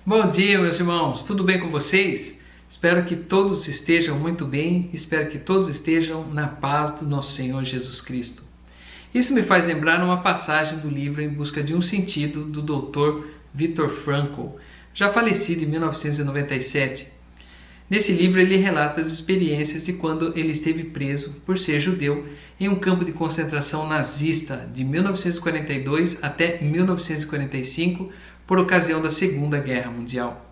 Bom dia, meus irmãos, tudo bem com vocês? Espero que todos estejam muito bem, espero que todos estejam na paz do nosso Senhor Jesus Cristo. Isso me faz lembrar uma passagem do livro Em Busca de um Sentido, do Dr. Viktor Frankl, já falecido em 1997. Nesse livro ele relata as experiências de quando ele esteve preso, por ser judeu, em um campo de concentração nazista de 1942 até 1945, por ocasião da Segunda Guerra Mundial.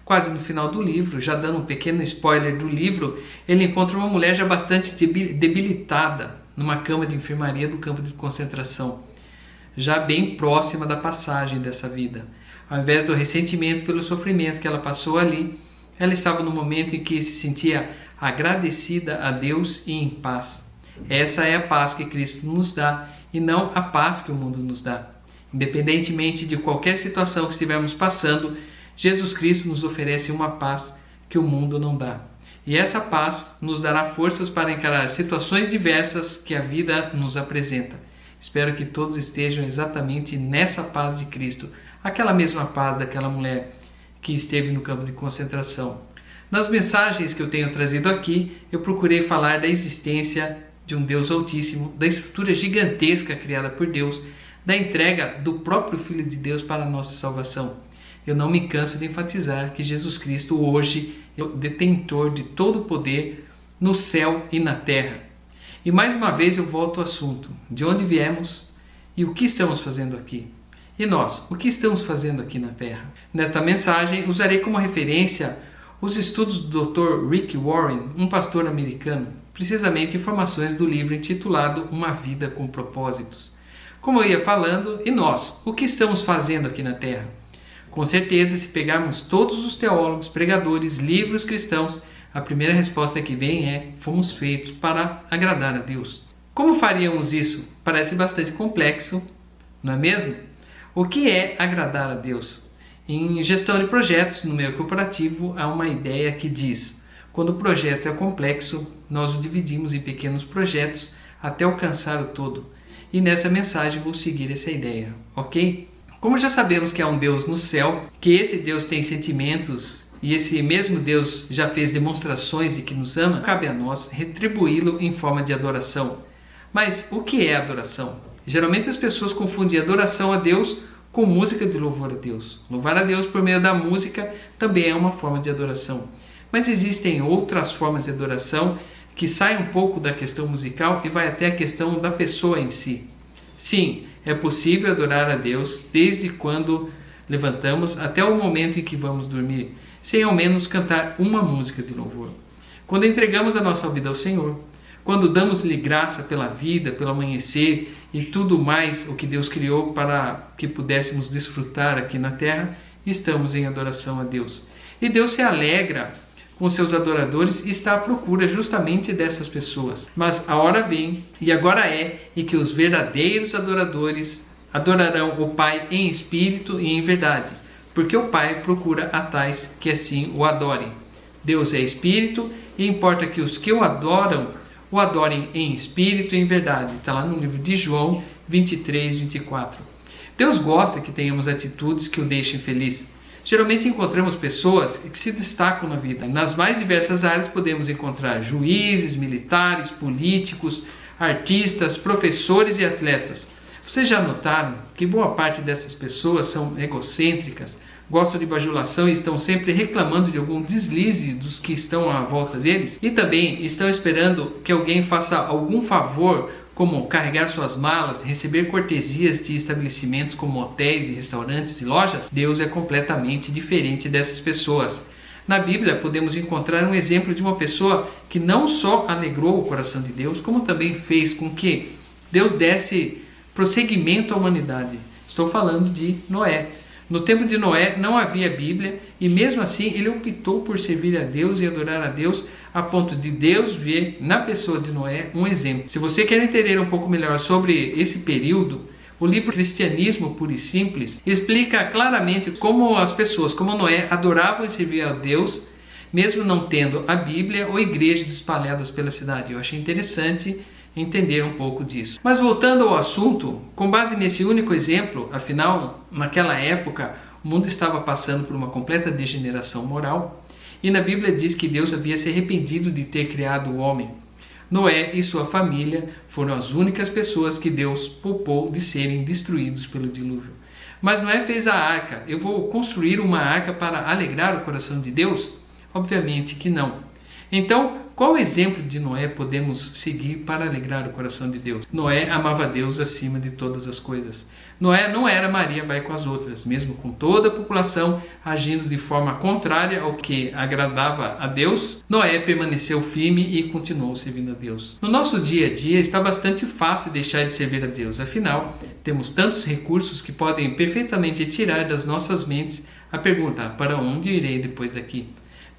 Quase no final do livro, já dando um pequeno spoiler do livro, ele encontra uma mulher já bastante debilitada numa cama de enfermaria do campo de concentração, já bem próxima da passagem dessa vida. Ao invés do ressentimento pelo sofrimento que ela passou ali, ela estava no momento em que se sentia agradecida a Deus e em paz. Essa é a paz que Cristo nos dá e não a paz que o mundo nos dá. Independentemente de qualquer situação que estivermos passando, Jesus Cristo nos oferece uma paz que o mundo não dá. E essa paz nos dará forças para encarar situações diversas que a vida nos apresenta. Espero que todos estejam exatamente nessa paz de Cristo, aquela mesma paz daquela mulher que esteve no campo de concentração. Nas mensagens que eu tenho trazido aqui, eu procurei falar da existência de um Deus Altíssimo, da estrutura gigantesca criada por Deus, da entrega do próprio Filho de Deus para a nossa salvação. Eu não me canso de enfatizar que Jesus Cristo hoje é o detentor de todo o poder no céu e na terra. E mais uma vez eu volto ao assunto, de onde viemos e o que estamos fazendo aqui. E nós, o que estamos fazendo aqui na terra? Nesta mensagem usarei como referência os estudos do Dr. Rick Warren, um pastor americano, precisamente informações do livro intitulado Uma Vida com Propósitos. Como eu ia falando, e nós, o que estamos fazendo aqui na Terra? Com certeza, se pegarmos todos os teólogos, pregadores, livros cristãos, a primeira resposta que vem é: fomos feitos para agradar a Deus. Como faríamos isso? Parece bastante complexo, não é mesmo? O que é agradar a Deus? Em gestão de projetos, no meio corporativo, há uma ideia que diz: quando o projeto é complexo, nós o dividimos em pequenos projetos até alcançar o todo. E nessa mensagem vou seguir essa ideia, ok? Como já sabemos que há um Deus no céu, que esse Deus tem sentimentos e esse mesmo Deus já fez demonstrações de que nos ama, cabe a nós retribuí-lo em forma de adoração. Mas o que é adoração? Geralmente as pessoas confundem adoração a Deus com música de louvor a Deus. Louvar a Deus por meio da música também é uma forma de adoração. Mas existem outras formas de adoração que sai um pouco da questão musical e vai até a questão da pessoa em si. Sim, é possível adorar a Deus desde quando levantamos até o momento em que vamos dormir, sem ao menos cantar uma música de louvor. Quando entregamos a nossa vida ao Senhor, quando damos-lhe graça pela vida, pelo amanhecer e tudo mais o que Deus criou para que pudéssemos desfrutar aqui na terra, estamos em adoração a Deus. E Deus se alegra com seus adoradores e está à procura justamente dessas pessoas. Mas a hora vem, e agora é, em que os verdadeiros adoradores adorarão o Pai em espírito e em verdade, porque o Pai procura a tais que assim o adorem. Deus é espírito e importa que os que o adorem em espírito e em verdade. Está lá no livro de João 23, 24. Deus gosta que tenhamos atitudes que o deixem feliz. Geralmente encontramos pessoas que se destacam na vida. Nas mais diversas áreas podemos encontrar juízes, militares, políticos, artistas, professores e atletas. Vocês já notaram que boa parte dessas pessoas são egocêntricas, gostam de bajulação e estão sempre reclamando de algum deslize dos que estão à volta deles? E também estão esperando que alguém faça algum favor, como carregar suas malas, receber cortesias de estabelecimentos como hotéis e restaurantes e lojas? Deus é completamente diferente dessas pessoas. Na Bíblia podemos encontrar um exemplo de uma pessoa que não só alegrou o coração de Deus, como também fez com que Deus desse prosseguimento à humanidade. Estou falando de Noé. No tempo de Noé não havia Bíblia e mesmo assim ele optou por servir a Deus e adorar a Deus a ponto de Deus ver na pessoa de Noé um exemplo. Se você quer entender um pouco melhor sobre esse período, o livro Cristianismo Puro e Simples explica claramente como as pessoas, como Noé, adoravam e serviam a Deus, mesmo não tendo a Bíblia ou igrejas espalhadas pela cidade. Eu achei interessante entender um pouco disso. Mas voltando ao assunto, com base nesse único exemplo, afinal, naquela época, O mundo estava passando por uma completa degeneração moral e na Bíblia diz que Deus havia se arrependido de ter criado o homem. Noé e sua família foram as únicas pessoas que Deus poupou de serem destruídos pelo dilúvio. Mas Noé fez a arca. Eu vou construir uma arca para alegrar o coração de Deus? Obviamente que não. Então, qual exemplo de Noé podemos seguir para alegrar o coração de Deus? Noé amava Deus acima de todas as coisas. Noé não era Maria vai com as outras, mesmo com toda a população agindo de forma contrária ao que agradava a Deus. Noé permaneceu firme e continuou servindo a Deus. No nosso dia a dia está bastante fácil deixar de servir a Deus. Afinal, temos tantos recursos que podem perfeitamente tirar das nossas mentes a pergunta: para onde irei depois daqui?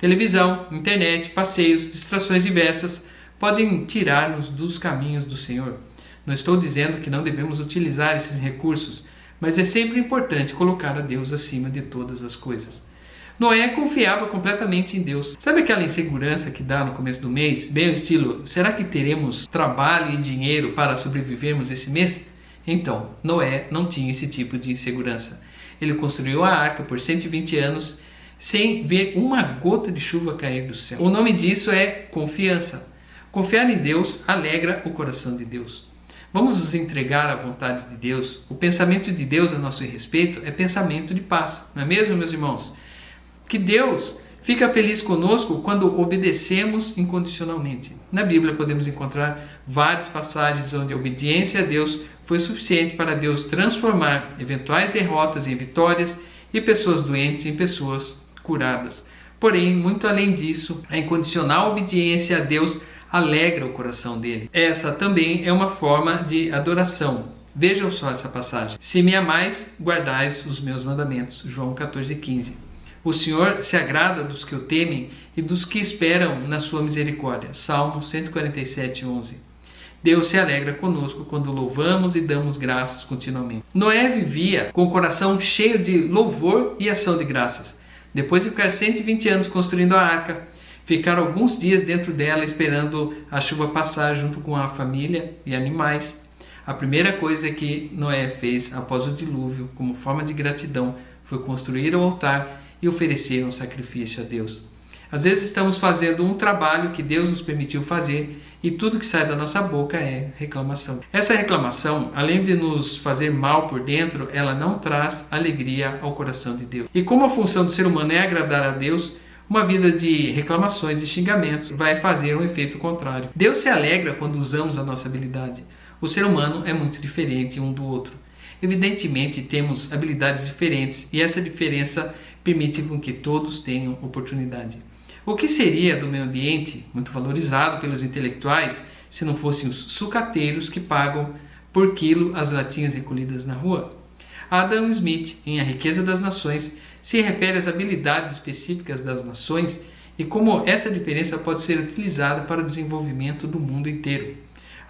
Televisão, internet, passeios, distrações diversas podem tirar-nos dos caminhos do Senhor. Não estou dizendo que não devemos utilizar esses recursos, mas é sempre importante colocar a Deus acima de todas as coisas. Noé confiava completamente em Deus. Sabe aquela insegurança que dá no começo do mês? Bem ao estilo, será que teremos trabalho e dinheiro para sobrevivermos esse mês? Então, Noé não tinha esse tipo de insegurança. Ele construiu a arca por 120 anos sem ver uma gota de chuva cair do céu. O nome disso é confiança. Confiar em Deus alegra o coração de Deus. Vamos nos entregar à vontade de Deus. O pensamento de Deus a nosso respeito é pensamento de paz, não é mesmo, meus irmãos? Que Deus fica feliz conosco quando obedecemos incondicionalmente. Na Bíblia podemos encontrar várias passagens onde a obediência a Deus foi suficiente para Deus transformar eventuais derrotas em vitórias e pessoas doentes em pessoas curadas. Porém, muito além disso, a incondicional obediência a Deus alegra o coração dele. Essa também é uma forma de adoração. Vejam só essa passagem. Se me amais, guardais os meus mandamentos. João 14,15. O Senhor se agrada dos que o temem e dos que esperam na sua misericórdia. Salmo 147,11. Deus se alegra conosco quando louvamos e damos graças continuamente. Noé vivia com o coração cheio de louvor e ação de graças. Depois de ficar 120 anos construindo a arca, ficar alguns dias dentro dela esperando a chuva passar junto com a família e animais, a primeira coisa que Noé fez após o dilúvio, como forma de gratidão, foi construir o altar e oferecer um sacrifício a Deus. Às vezes estamos fazendo um trabalho que Deus nos permitiu fazer e tudo que sai da nossa boca é reclamação. Essa reclamação, além de nos fazer mal por dentro, ela não traz alegria ao coração de Deus. E como a função do ser humano é agradar a Deus, uma vida de reclamações e xingamentos vai fazer um efeito contrário. Deus se alegra quando usamos a nossa habilidade. O ser humano é muito diferente um do outro. Evidentemente, temos habilidades diferentes e essa diferença permite com que todos tenham oportunidade. O que seria do meio ambiente, muito valorizado pelos intelectuais, se não fossem os sucateiros que pagam por quilo as latinhas recolhidas na rua? Adam Smith, em A Riqueza das Nações, se refere às habilidades específicas das nações e como essa diferença pode ser utilizada para o desenvolvimento do mundo inteiro.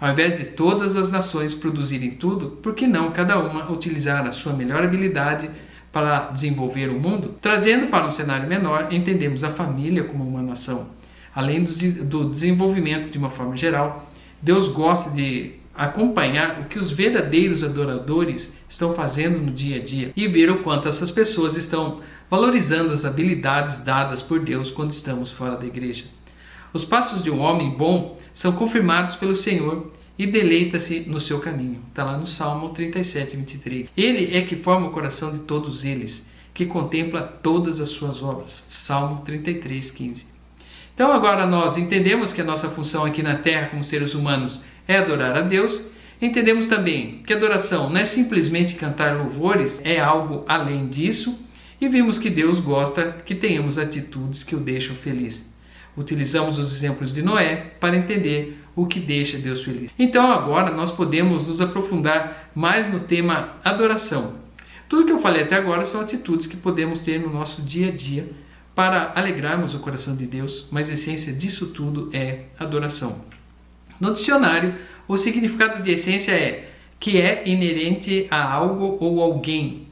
Ao invés de todas as nações produzirem tudo, por que não cada uma utilizar a sua melhor habilidade para desenvolver o mundo? Trazendo para um cenário menor, entendemos a família como uma nação. Além do desenvolvimento de uma forma geral, Deus gosta de acompanhar o que os verdadeiros adoradores estão fazendo no dia a dia e ver o quanto essas pessoas estão valorizando as habilidades dadas por Deus quando estamos fora da igreja. Os passos de um homem bom são confirmados pelo Senhor e deleita-se no seu caminho. Está lá no Salmo 37:23. Ele é que forma o coração de todos eles, que contempla todas as suas obras. Salmo 33:15. Então agora nós entendemos que a nossa função aqui na Terra como seres humanos é adorar a Deus. Entendemos também que adoração não é simplesmente cantar louvores, é algo além disso. E vimos que Deus gosta que tenhamos atitudes que o deixam feliz. Utilizamos os exemplos de Noé para entender o que deixa Deus feliz. Então agora nós podemos nos aprofundar mais no tema adoração. Tudo que eu falei até agora são atitudes que podemos ter no nosso dia a dia para alegrarmos o coração de Deus, mas a essência disso tudo é adoração. No dicionário, o significado de essência é que é inerente a algo ou alguém,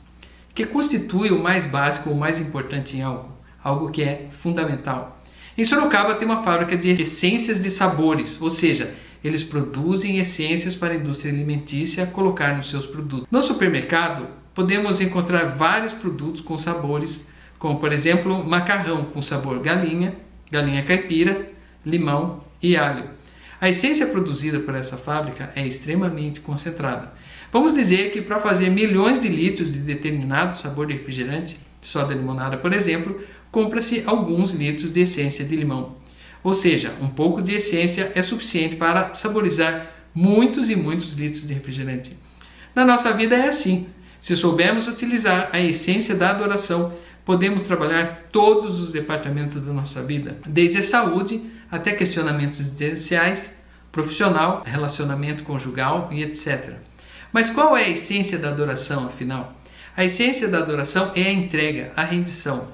que constitui o mais básico ou mais importante em algo que é fundamental. Em Sorocaba tem uma fábrica de essências de sabores, ou seja, eles produzem essências para a indústria alimentícia colocar nos seus produtos. No supermercado, podemos encontrar vários produtos com sabores, como por exemplo macarrão com sabor galinha, galinha caipira, limão e alho. A essência produzida por essa fábrica é extremamente concentrada. Vamos dizer que para fazer milhões de litros de determinado sabor de refrigerante, soda limonada por exemplo, compra-se alguns litros de essência de limão. Ou seja, um pouco de essência é suficiente para saborizar muitos e muitos litros de refrigerante. Na nossa vida é assim. Se soubermos utilizar a essência da adoração, podemos trabalhar todos os departamentos da nossa vida, desde a saúde até questionamentos existenciais, profissional, relacionamento conjugal e etc. Mas qual é a essência da adoração, afinal? A essência da adoração é a entrega, a rendição.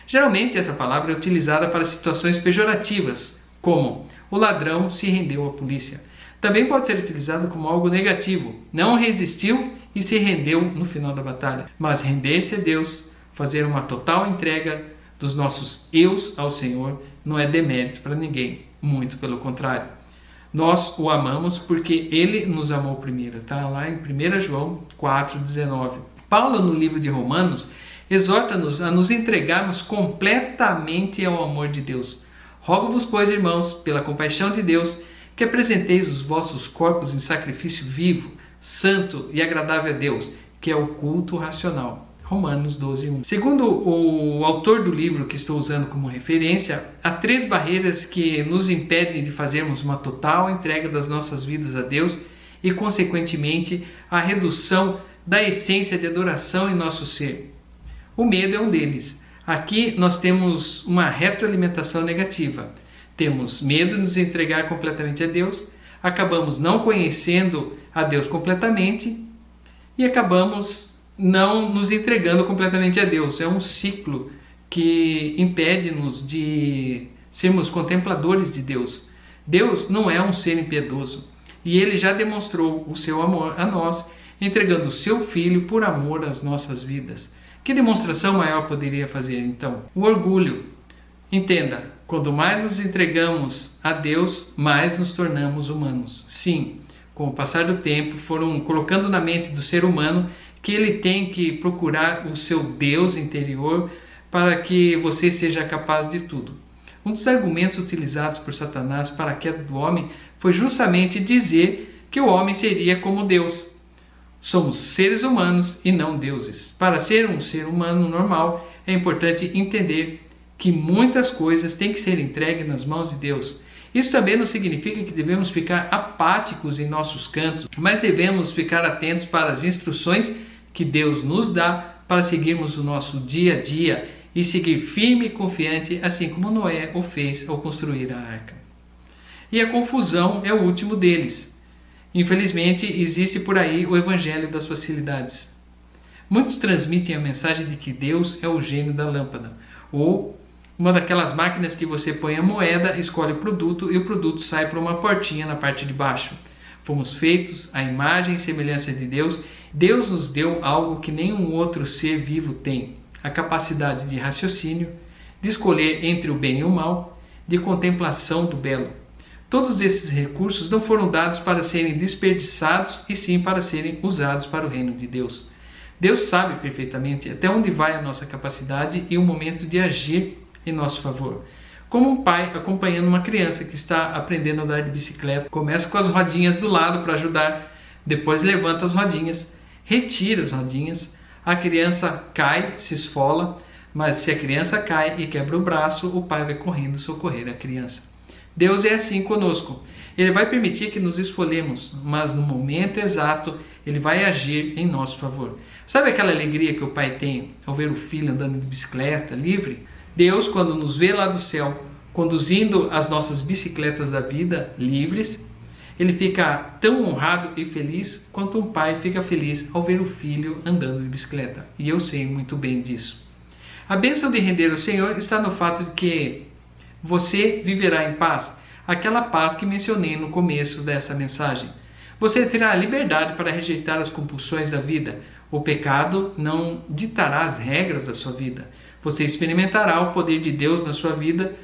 Geralmente essa palavra é utilizada para situações pejorativas, como o ladrão se rendeu à polícia. Também pode ser utilizado como algo negativo, não resistiu e se rendeu no final da batalha. Mas render-se a Deus, fazer uma total entrega dos nossos eus ao Senhor, não é demérito para ninguém, muito pelo contrário. Nós o amamos porque Ele nos amou primeiro, está lá em 1 João 4,19. Paulo, no livro de Romanos, exorta-nos a nos entregarmos completamente ao amor de Deus. Rogo-vos, pois, irmãos, pela compaixão de Deus, que apresenteis os vossos corpos em sacrifício vivo, santo e agradável a Deus, que é o culto racional. Romanos 12:1. Segundo o autor do livro que estou usando como referência, há 3 barreiras que nos impedem de fazermos uma total entrega das nossas vidas a Deus e, consequentemente, a redução da essência de adoração em nosso ser. O medo é um deles. Aqui nós temos uma retroalimentação negativa. Temos medo de nos entregar completamente a Deus, acabamos não conhecendo a Deus completamente e acabamos não nos entregando completamente a Deus. É um ciclo que impede-nos de sermos contempladores de Deus. Deus não é um ser impiedoso e Ele já demonstrou o seu amor a nós, entregando o seu Filho por amor às nossas vidas. Que demonstração maior poderia fazer então? O orgulho. Entenda, quanto mais nos entregamos a Deus, mais nos tornamos humanos. Sim, com o passar do tempo, foram colocando na mente do ser humano que ele tem que procurar o seu Deus interior para que você seja capaz de tudo. Um dos argumentos utilizados por Satanás para a queda do homem foi justamente dizer que o homem seria como Deus. Somos seres humanos e não deuses. Para ser um ser humano normal, é importante entender que muitas coisas têm que ser entregues nas mãos de Deus. Isso também não significa que devemos ficar apáticos em nossos cantos, mas devemos ficar atentos para as instruções que Deus nos dá para seguirmos o nosso dia a dia e seguir firme e confiante, assim como Noé o fez ao construir a arca. E a confusão é o último deles. Infelizmente, existe por aí o evangelho das facilidades. Muitos transmitem a mensagem de que Deus é o gênio da lâmpada, ou uma daquelas máquinas que você põe a moeda, escolhe o produto e o produto sai por uma portinha na parte de baixo. Fomos feitos à imagem e semelhança de Deus. Deus nos deu algo que nenhum outro ser vivo tem: a capacidade de raciocínio, de escolher entre o bem e o mal, de contemplação do belo. Todos esses recursos não foram dados para serem desperdiçados, e sim para serem usados para o reino de Deus. Deus sabe perfeitamente até onde vai a nossa capacidade e o momento de agir em nosso favor. Como um pai acompanhando uma criança que está aprendendo a andar de bicicleta, começa com as rodinhas do lado para ajudar, depois levanta as rodinhas, retira as rodinhas, a criança cai, se esfola, mas se a criança cai e quebra o braço, o pai vai correndo socorrer a criança. Deus é assim conosco. Ele vai permitir que nos esfolemos, mas no momento exato Ele vai agir em nosso favor. Sabe aquela alegria que o pai tem ao ver o filho andando de bicicleta, livre? Deus, quando nos vê lá do céu, conduzindo as nossas bicicletas da vida, livres, Ele fica tão honrado e feliz quanto um pai fica feliz ao ver o filho andando de bicicleta. E eu sei muito bem disso. A bênção de render ao Senhor está no fato de que você viverá em paz, aquela paz que mencionei no começo dessa mensagem. Você terá a liberdade para rejeitar as compulsões da vida. O pecado não ditará as regras da sua vida. Você experimentará o poder de Deus na sua vida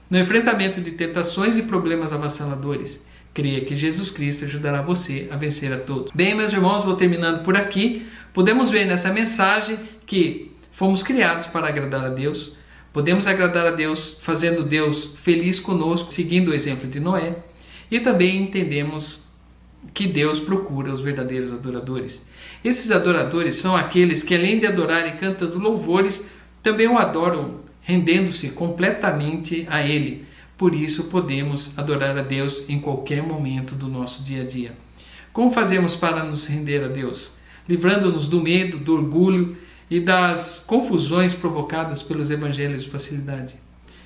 no enfrentamento de tentações e problemas avassaladores. Creia que Jesus Cristo ajudará você a vencer a todos. Bem, meus irmãos, vou terminando por aqui. Podemos ver nessa mensagem que fomos criados para agradar a Deus. Podemos agradar a Deus fazendo Deus feliz conosco, seguindo o exemplo de Noé. E também entendemos que Deus procura os verdadeiros adoradores. Esses adoradores são aqueles que, além de adorarem cantando louvores, também o adoram rendendo-se completamente a Ele. Por isso podemos adorar a Deus em qualquer momento do nosso dia a dia. Como fazemos para nos render a Deus? Livrando-nos do medo, do orgulho e das confusões provocadas pelos evangelhos de facilidade.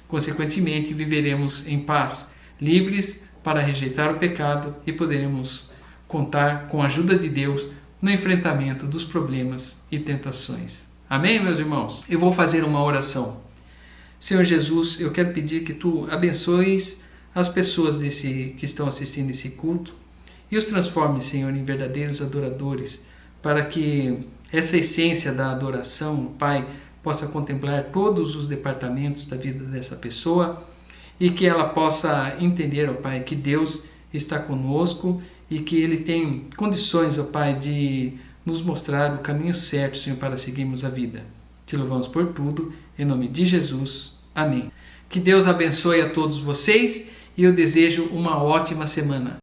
Consequentemente, viveremos em paz, livres para rejeitar o pecado e poderemos contar com a ajuda de Deus no enfrentamento dos problemas e tentações. Amém, meus irmãos? Eu vou fazer uma oração. Senhor Jesus, eu quero pedir que Tu abençoes as pessoas que estão assistindo esse culto e os transforme, Senhor, em verdadeiros adoradores, para que essa essência da adoração, Pai, possa contemplar todos os departamentos da vida dessa pessoa e que ela possa entender, ó Pai, que Deus está conosco e que Ele tem condições, ó Pai, de nos mostrar o caminho certo, Senhor, para seguirmos a vida. Te louvamos por tudo, em nome de Jesus. Amém. Que Deus abençoe a todos vocês e eu desejo uma ótima semana.